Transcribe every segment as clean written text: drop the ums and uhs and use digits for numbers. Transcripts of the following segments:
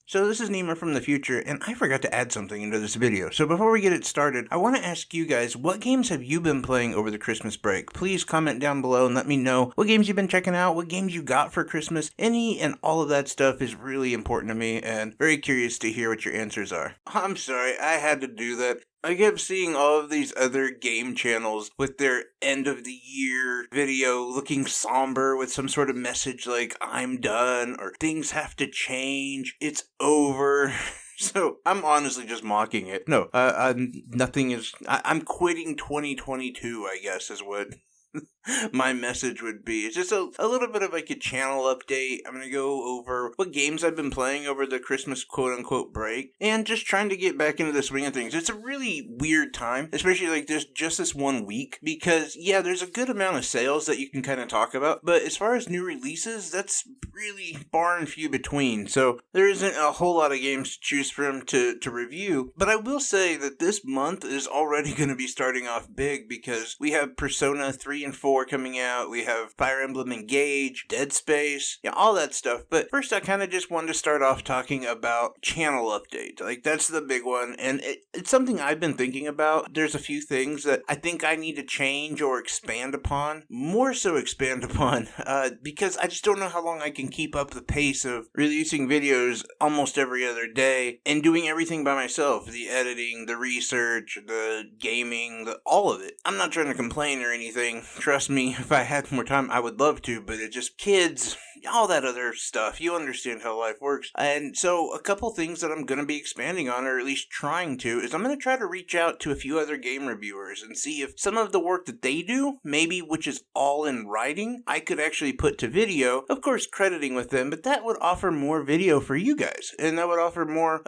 So this is Nima from the future, and I forgot to add something into this video. So before we get it started, I want to ask you guys, what games have you been playing over the Christmas break? Please comment down below and let me know what games you've been checking out, what games you got for Christmas. Any and all of that stuff is really important to me, and very curious to hear what your answers are. I'm sorry, I had to do that. I kept seeing all of these other game channels with their end of the year video looking somber with some sort of message like, I'm done, or things have to change, it's over. So I'm honestly just mocking it. No, nothing is, I'm quitting 2022, I guess is what my message would be. It's just a little bit of like a channel update. I'm going to go over what games I've been playing over the Christmas quote-unquote break, and just trying to get back into the swing of things. It's a really weird time, especially like just this 1 week, because yeah, there's a good amount of sales that you can kind of talk about, but as far as new releases, that's really far and few between, so there isn't a whole lot of games to choose from to review. But I will say that this month is already going to be starting off big, because we have Persona 3 and 4 coming out, we have Fire Emblem Engage, Dead Space, yeah, all that stuff. But first, I kind of just wanted to start off talking about channel update. Like, that's the big one, and it's something I've been thinking about. There's a few things that I think I need to change or expand upon, more so expand upon, because I just don't know how long I can keep up the pace of releasing videos almost every other day and doing everything by myself. The editing, the research, the gaming, all of it. I'm not trying to complain or anything. Trust me, if I had more time, I would love to, but it's just kids, all that other stuff. You understand how life works. And so a couple things that I'm going to be expanding on, or at least trying to, is I'm going to try to reach out to a few other game reviewers and see if some of the work that they do, maybe which is all in writing, I could actually put to video, of course crediting with them, but that would offer more video for you guys, and that would offer more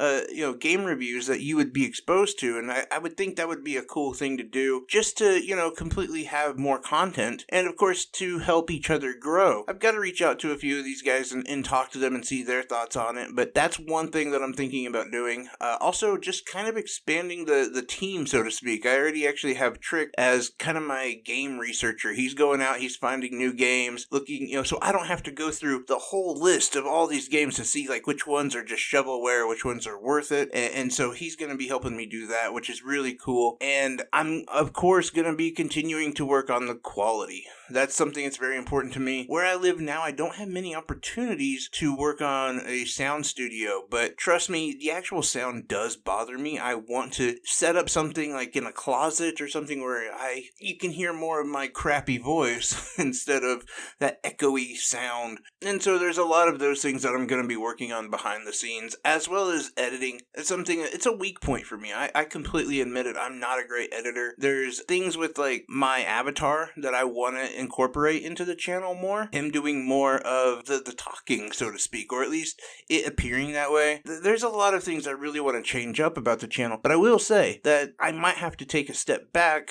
game reviews that you would be exposed to, and I would think that would be a cool thing to do, just to, completely have more content, and of course to help each other grow. I've got to reach out to a few of these guys and talk to them and see their thoughts on it, but that's one thing that I'm thinking about doing. Also, just kind of expanding the team, so to speak. I already actually have Trick as kind of my game researcher. He's going out, he's finding new games, looking, so I don't have to go through the whole list of all these games to see like which ones are just shovelware, which ones are worth it, and so he's going to be helping me do that, which is really cool. And I'm of course going to be continuing to work on the quality. That's something that's very important to me. Where I live now, I don't have many opportunities to work on a sound studio, but trust me, the actual sound does bother me. I want to set up something like in a closet or something where you can hear more of my crappy voice instead of that echoey sound. And so there's a lot of those things that I'm going to be working on behind the scenes, as well as editing. It's a weak point for me. I completely admit it. I'm not a great editor. There's things with like my avatar that I want to incorporate into the channel more. Him doing more of the talking, so to speak, or at least it appearing that way. There's a lot of things I really want to change up about the channel, but I will say that I might have to take a step back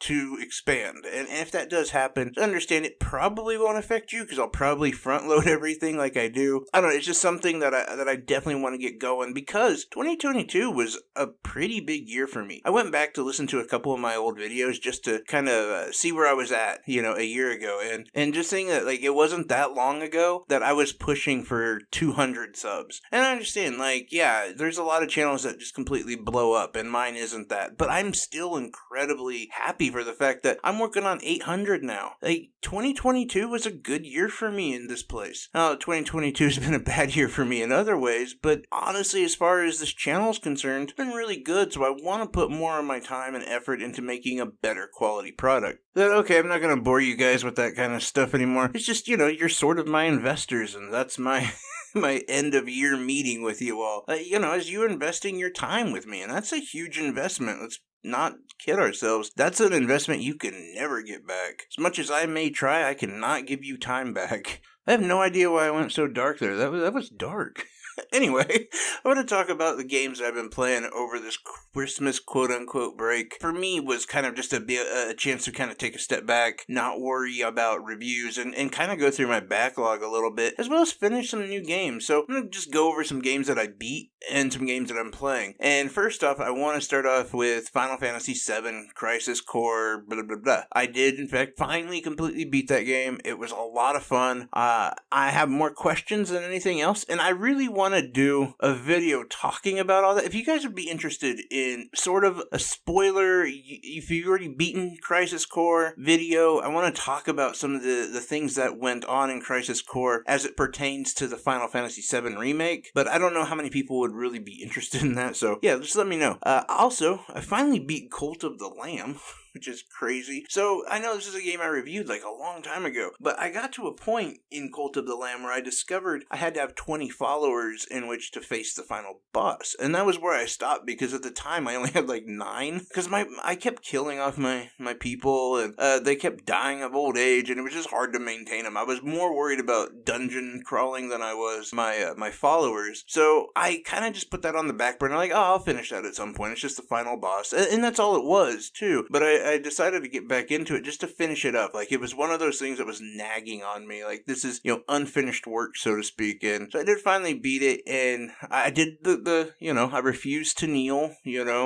to expand, and if that does happen, understand it probably won't affect you, because I'll probably front load everything like I do. I don't know, it's just something that I definitely want to get going, because 2022 was a pretty big year for me. I went back to listen to a couple of my old videos just to kind of see where I was at, a year ago, and just saying that like it wasn't that long ago that I was pushing for 200 subs. And I understand, like, yeah, there's a lot of channels that just completely blow up, and mine isn't that, but I'm still incredibly happy for the fact that I'm working on 800 now. Like, 2022 was a good year for me in this place. Now, 2022 has been a bad year for me in other ways, but honestly, as far as this channel is concerned, it's been really good, so I want to put more of my time and effort into making a better quality product. Okay, I'm not going to bore you guys with that kind of stuff anymore. It's just, you're sort of my investors, and that's my my end of year meeting with you all. As you're investing your time with me, and that's a huge investment. Let's not kid ourselves. That's an investment you can never get back. As much as I may try, I cannot give you time back. I have no idea why I went so dark there. That was dark. Anyway, I want to talk about the games I've been playing over this Christmas quote-unquote break. For me, was kind of just a chance to kind of take a step back, not worry about reviews, and kind of go through my backlog a little bit, as well as finish some new games. So I'm going to just go over some games that I beat and some games that I'm playing. And first off, I want to start off with Final Fantasy VII Crisis Core, blah, blah, blah. I did, in fact, finally completely beat that game. It was a lot of fun. I have more questions than anything else, and I really want want to do a video talking about all that. If you guys would be interested in sort of a spoiler, if you've already beaten Crisis Core video, I want to talk about some of the things that went on in Crisis Core as it pertains to the Final Fantasy VII Remake, but I don't know how many people would really be interested in that, so yeah, just let me know. Also, I finally beat Cult of the Lamb, which is crazy. So I know this is a game I reviewed like a long time ago, but I got to a point in Cult of the Lamb where I discovered I had to have 20 followers in which to face the final boss, and that was where I stopped because at the time I only had like 9, because I kept killing off my people, and they kept dying of old age, and it was just hard to maintain them. I was more worried about dungeon crawling than I was my followers, so I kind of just put that on the back burner, like, oh, I'll finish that at some point. It's just the final boss, and that's all it was too. But I decided to get back into it just to finish it up. Like, it was one of those things that was nagging on me. Like, this is, unfinished work, so to speak. And so I did finally beat it, and I did I refused to kneel,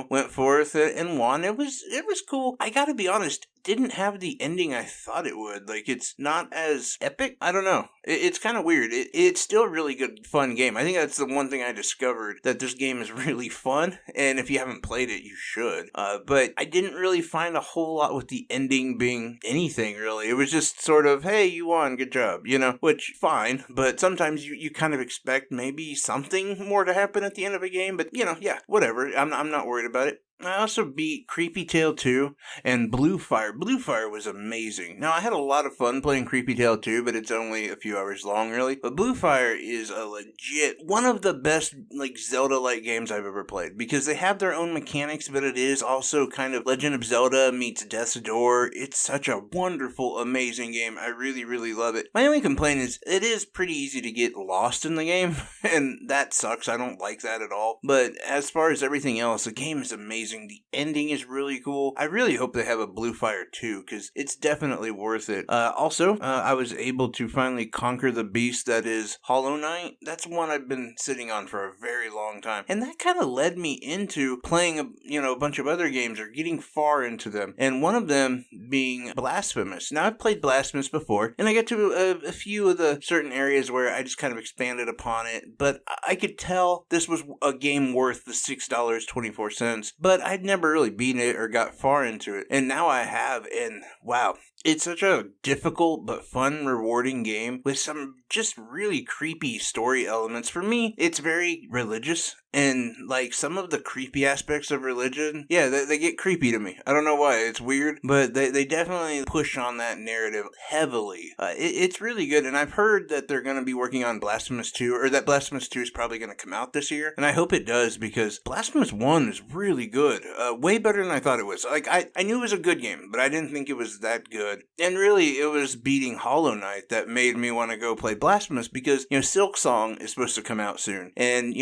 went forth and won. It was cool. I gotta be honest, didn't have the ending I thought it would. Like, it's not as epic. I don't know. It's kind of weird. It's still a really good, fun game. I think that's the one thing I discovered, that this game is really fun, and if you haven't played it, you should. But I didn't really find a whole lot with the ending being anything, really. It was just sort of, hey, you won, good job, which, fine, but sometimes you kind of expect maybe something more to happen at the end of a game, but, yeah, whatever. I'm not worried about it. I also beat Creepy Tale 2 and Blue Fire. Blue Fire was amazing. Now, I had a lot of fun playing Creepy Tale 2, but it's only a few hours long, really. But Blue Fire is a legit, one of the best, Zelda-like games I've ever played, because they have their own mechanics, but it is also kind of Legend of Zelda meets Death's Door. It's such a wonderful, amazing game. I really, really love it. My only complaint is it is pretty easy to get lost in the game, and that sucks. I don't like that at all. But as far as everything else, the game is amazing. The ending is really cool. I really hope they have a Blue Fire 2, because it's definitely worth it. Also, I was able to finally conquer the beast that is Hollow Knight. That's one I've been sitting on for a very long time. And that kind of led me into playing a bunch of other games, or getting far into them. And one of them being Blasphemous. Now, I've played Blasphemous before, and I get to a few of the certain areas where I just kind of expanded upon it, but I could tell this was a game worth the $6.24. But I'd never really beaten it or got far into it, and now I have, and wow. It's such a difficult but fun, rewarding game with some just really creepy story elements. For me, it's very religious, and some of the creepy aspects of religion, yeah, they get creepy to me. I don't know why, it's weird, but they definitely push on that narrative heavily. It's really good, and I've heard that they're going to be working on Blasphemous 2, or that Blasphemous 2 is probably going to come out this year, and I hope it does, because Blasphemous 1 is really good. Way better than I thought it was. I knew it was a good game, but I didn't think it was that good. And really, it was beating Hollow Knight that made me want to go play Blasphemous, because, Silksong is supposed to come out soon. And,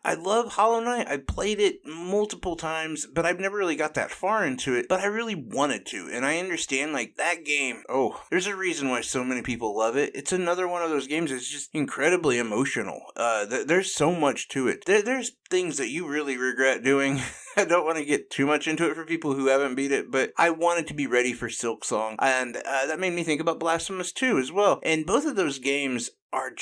I love Hollow Knight. I played it multiple times, but I've never really got that far into it, but I really wanted to. And I understand, that game, there's a reason why so many people love it. It's another one of those games that's just incredibly emotional. There's so much to it. There's things that you really regret doing. I don't want to get too much into it for people who haven't beat it, but I wanted to be ready for Silksong, and that made me think about Blasphemous 2 as well. And both of those games are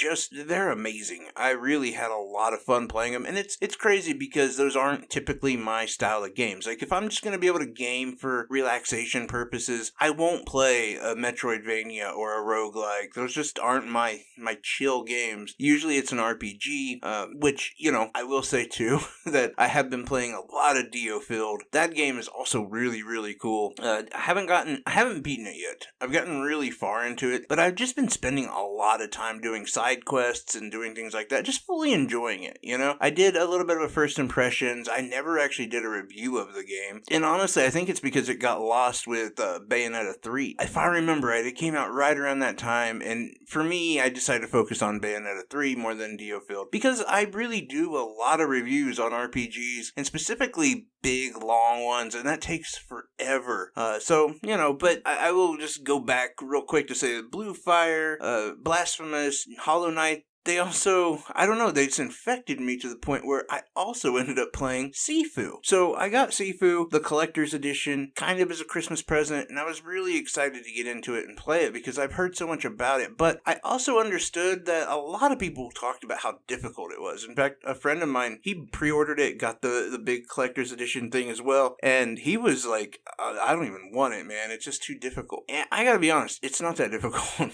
they're amazing. I really had a lot of fun playing them, and it's crazy because those aren't typically my style of games. If I'm just going to be able to game for relaxation purposes, I won't play a Metroidvania or a roguelike. Those just aren't my chill games. Usually it's an RPG, which, I will say too, that I have been playing a lot of DioField. That game is also really, really cool. I haven't beaten it yet. I've gotten really far into it, but I've just been spending a lot of time doing side quests and doing things like that, just fully enjoying it, I did a little bit of a first impressions. I never actually did a review of the game, and honestly, I think it's because it got lost with Bayonetta 3. If I remember right, it came out right around that time, and for me, I decided to focus on Bayonetta 3 more than DioField, because I really do a lot of reviews on RPGs, and specifically big, long ones, and that takes forever. But I will just go back real quick to say that Blue Fire, Blasphemous, Hollow Knight, they also, I don't know, they just infected me to the point where I also ended up playing Sifu. So I got Sifu, the collector's edition, kind of as a Christmas present, and I was really excited to get into it and play it because I've heard so much about it. But I also understood that a lot of people talked about how difficult it was. In fact, a friend of mine, he pre-ordered it, got the big collector's edition thing as well, and he was like, I don't even want it, man. It's just too difficult. And I gotta be honest, it's not that difficult.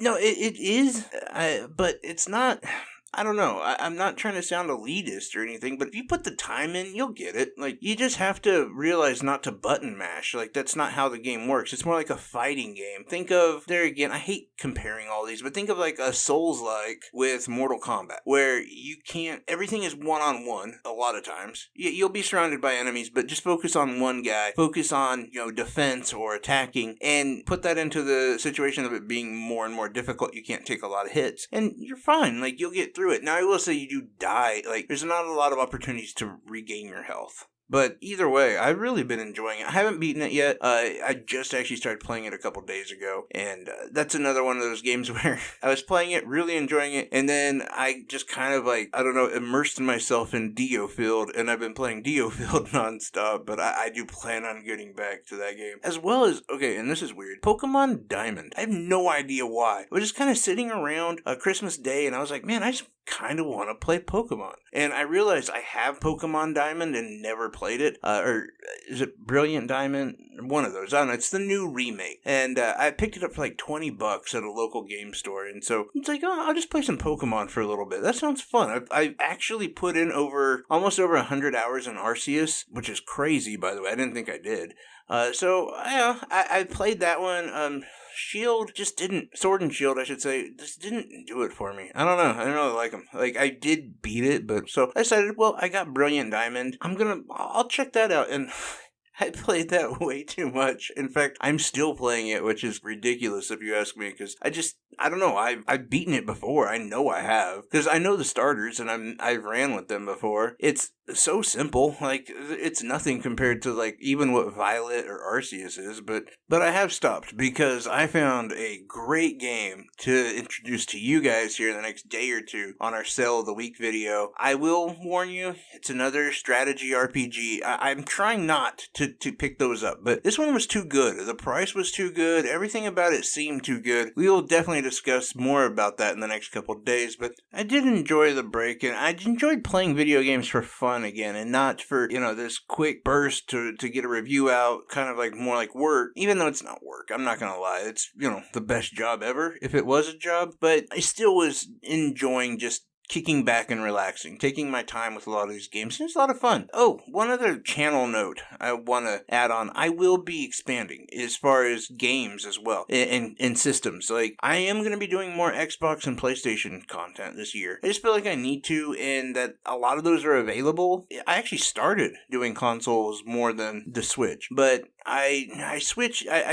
No, it is, but it's not. I don't know. I'm not trying to sound elitist or anything, but if you put the time in, you'll get it. Like, you just have to realize not to button mash. Like, that's not how the game works. It's more like a fighting game. Think of, there again, I hate comparing all these, but think of like a Souls-like with Mortal Kombat, where you can't, everything is one-on-one a lot of times. You'll be surrounded by enemies, but just focus on one guy. Focus on, defense or attacking, and put that into the situation of it being more and more difficult. You can't take a lot of hits, and you're fine. Like, you'll get through it. Now, I will say you do die. Like, there's not a lot of opportunities to regain your health. But either way, I've really been enjoying it. I haven't beaten it yet. I just actually started playing it a couple days ago. And that's another one of those games where I was playing it, really enjoying it. And then I just kind of immersed myself in DioField. And I've been playing DioField nonstop. But I do plan on getting back to that game. As well as, okay, and this is weird, Pokemon Diamond. I have no idea why. I was just kind of sitting around Christmas Day and I was like, man, I just kind of want to play Pokemon. And I realized I have Pokemon Diamond and never played it. Or is it Brilliant Diamond? One of those. I don't know. It's the new remake. And I picked it up for like $20 at a local game store. And so it's like, oh, I'll just play some Pokemon for a little bit. That sounds fun. I've actually put in almost over 100 hours in Arceus, which is crazy, by the way. I didn't think I did. I played that one. Sword and Shield, I should say, just didn't do it for me. I don't know. I don't really like them. Like, I did beat it, but so I decided, well, I got Brilliant Diamond. I'll check that out. And I played that way too much. In fact, I'm still playing it, which is ridiculous if you ask me, because I don't know, I've beaten it before. I know I have, because I know the starters, and I've ran with them before. It's so simple. Like, it's nothing compared to, like, even what Violet or Arceus is, but I have stopped, because I found a great game to introduce to you guys here in the next day or two on our Sale of the Week video. I will warn you, it's another strategy RPG. I'm trying not to pick those up, but this one was too good. The price was too good. Everything about it seemed too good. We will definitely discuss more about that in the next couple of days, but I did enjoy the break, and I enjoyed playing video games for fun again, and not for, this quick burst to get a review out, kind of like more like work, even though it's not work. I'm not gonna lie. It's, the best job ever, if it was a job, but I still was enjoying just kicking back and relaxing, taking my time with a lot of these games. It's a lot of fun. Oh, one other channel note I want to add on. I will be expanding as far as games as well, and systems. Like, I am going to be doing more Xbox and PlayStation content this year. I just feel like I need to, and that a lot of those are available. I actually started doing consoles more than the Switch, but I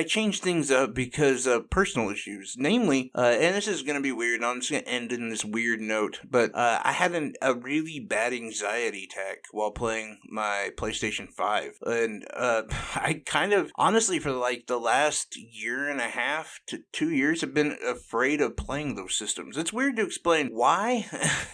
changed things up because of personal issues. Namely, and this is going to be weird, I'm just going to end in this weird note, but I had a really bad anxiety attack while playing my PlayStation 5. And I kind of, honestly, for like the last year and a half to 2 years, have been afraid of playing those systems. It's weird to explain why,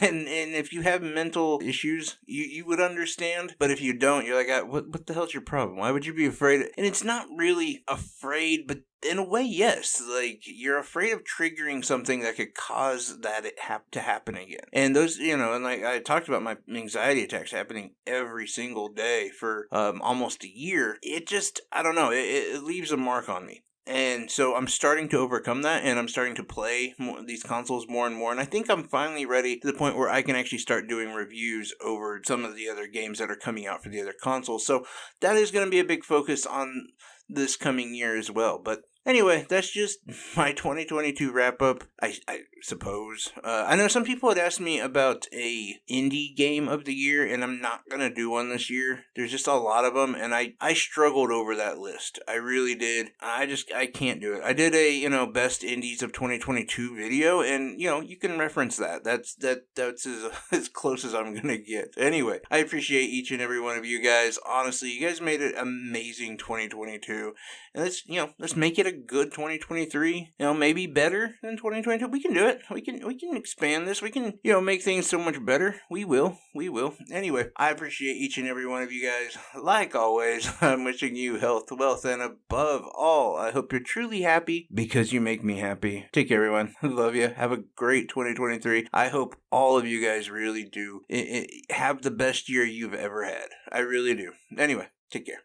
and if you have mental issues, you would understand. But if you don't, you're like, what the hell's your problem? Why would you be afraid? And it's not really afraid, but in a way, yes. Like, you're afraid of triggering something that could cause that to happen again. And those, and like I talked about my anxiety attacks happening every single day for almost a year. It just, I don't know, it leaves a mark on me. And so I'm starting to overcome that, and I'm starting to play these consoles more and more. And I think I'm finally ready to the point where I can actually start doing reviews over some of the other games that are coming out for the other consoles. So that is going to be a big focus on this coming year as well. But anyway, that's just my 2022 wrap-up, I suppose. I know some people had asked me about a indie game of the year, and I'm not going to do one this year. There's just a lot of them, and I struggled over that list. I really did. I can't do it. I did a, best indies of 2022 video, and, you can reference that. That's as close as I'm going to get. Anyway, I appreciate each and every one of you guys. Honestly, you guys made it amazing 2022, and let's make it a good 2023. Maybe better than 2022. We can do it. We can expand this. We can, make things so much better. We will. Anyway, I appreciate each and every one of you guys. Like always, I'm wishing you health, wealth, and above all, I hope you're truly happy because you make me happy. Take care, everyone. Love you. Have a great 2023. I hope all of you guys really do have the best year you've ever had. I really do. Anyway, take care.